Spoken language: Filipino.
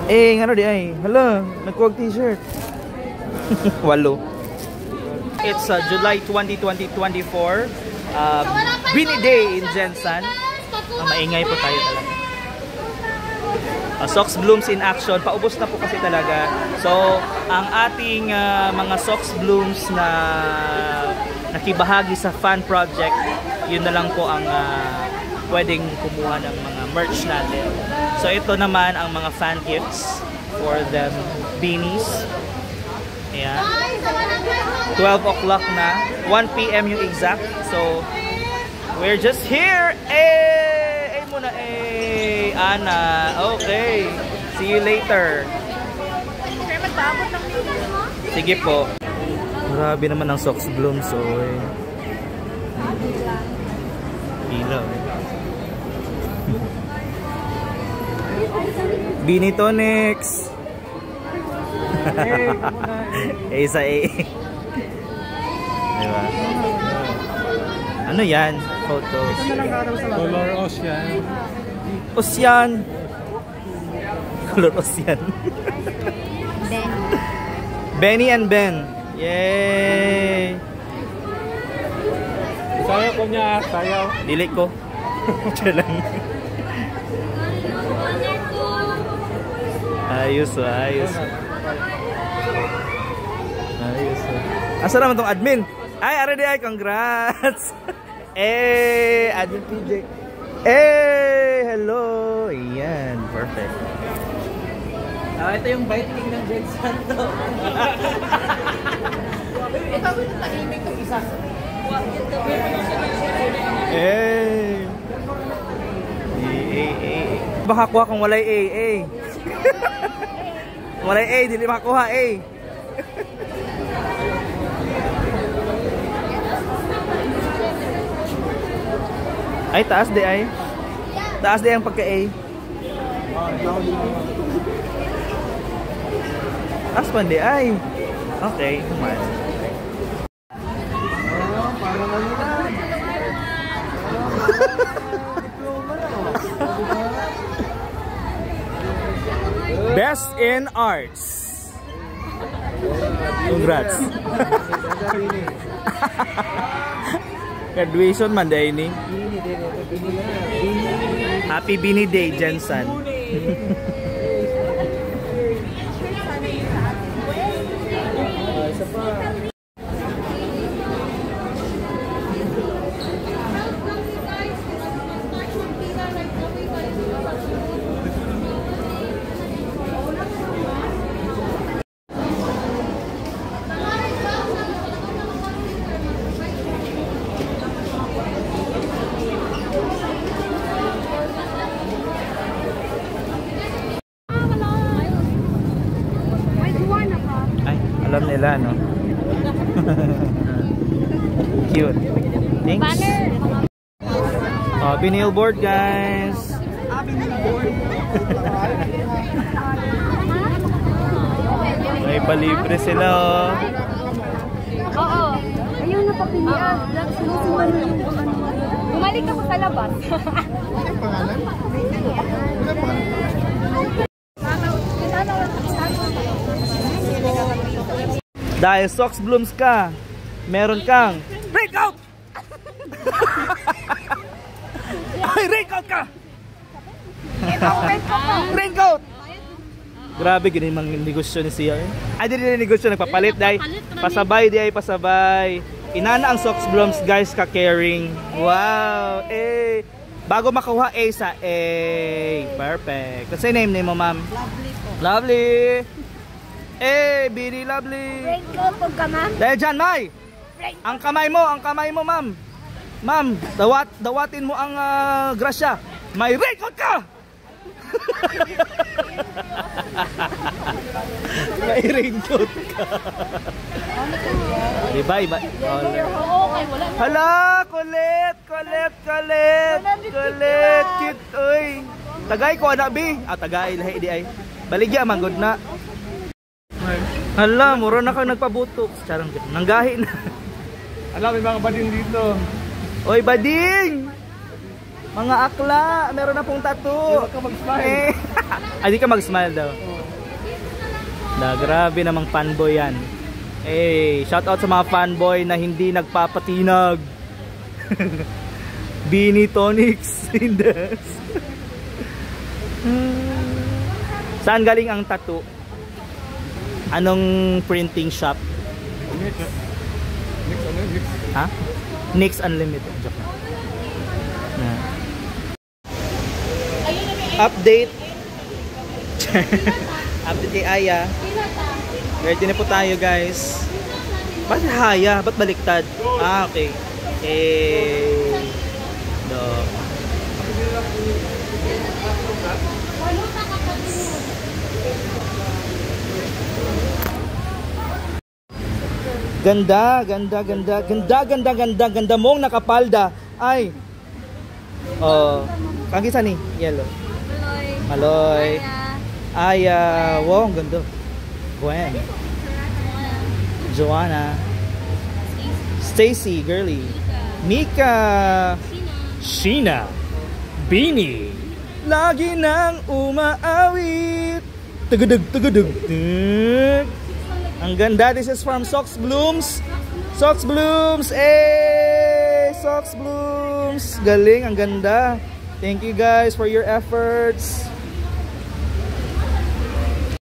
Eh, nga di ay. Hala, nagkuwag t-shirt. 8. It's July 20, 2024. Beanie Day in Jensen. Maingay po tayo talaga. Socks Blooms in action. Paubos na po kasi talaga. So, ang ating mga Socks Blooms na nakibahagi sa fan project, yun na lang po ang pwedeng kumuha ng mga merch natin. So, ito naman ang mga fan gifts for them beanies. Ayan. 12 o'clock na. 1 PM yung exact. So, we're just here. Eh! Eh muna eh! Ana. Okay. See you later. Sige po. Grabe naman ang Socks Blooms. So, ilaw. Beanie Tonics. A sa A. Diba? Ano yan? Photos. Color Ocean. Ocean. Color Ocean. Benny and Ben. Yay! Sayaw ko niya. Sayaw. Dili ko. Diyan lang. Ayos o, ayos. Ayos o. Asa naman tong admin? Ay, already ay, congrats! Eh, admin PJ. Eh, hello! Ayan, perfect. Ito yung biting ng Jen Santo. Ito yung tahimik ng isa. Eh! Baka kuha kung walay A. Walay A, dili makakuha A. Ay, taas di ay. Taas di ang pagka-A. Taas pa di ay. Okay, kumain. Best in Arts. Congrats. Graduation man day ni. Happy Beanie Day, Jensen. Alam nila, no? Cute. Thanks. Vinyl board, guys. Vinyl board. May palibre sila, oh. Oo. Ayaw na papilian. Bumalik ako sa labas. Dahil Socks Blooms ka, meron kang breakout! Ay, raincoat ka! Raincoat! Grabe, ganyan mang negosyo ni siya. Ay, di rin negosyo, nagpapalit dahil pasabay di ay pasabay. Inana ang Socks Blooms, guys, ka-caring. Wow! Eh! Bago makuha A sa A. Perfect. What's your name mo, ma'am? Lovely po. Lovely! Eh, Beanie Lovely. Raincoat po ka, ma'am. Dahil dyan, May. Ang kamay mo, ma'am. Ma'am, dawatin mo ang grasya. May raincoat ka! May raincoat ka. Diba, iba? Hala, kulit. Cute, uy. Tagay ko, anak, B. Tagay, lahi di ay. Baligya, manggod na. Hala, mura na kang nagpabutok. Charang nanggahi na. Alam, may mga bading dito. Oy, bading! Mga akla, meron na pong tattoo. Huwag ka mag-smile. Ay, di ka mag-smile daw. Grabe namang fanboy yan. Eh, shout out sa mga fanboy na hindi nagpapatinag. Beanie Tonics Indes. Saan galing ang tattoo? Anong printing shop? Ha? Nix Unlimited. Joke na. Update. Update kay Aya. Ready na po tayo, guys. Ba't Haya? Ba't baliktad? Ah, okay. Do. Ganda mong nakapalda. Ay. Oh, kagisa ni yellow. Maloy. Aya. Wow, ang ganda. Gwen. Joanna. Stacy, girly. Mika. Sheena. Beanie. Lagi nang umaawit. Tugudug. Ang ganda. This is from Socks Blooms. Socks Blooms. Socks Blooms. Galing, ang ganda. Thank you guys for your efforts.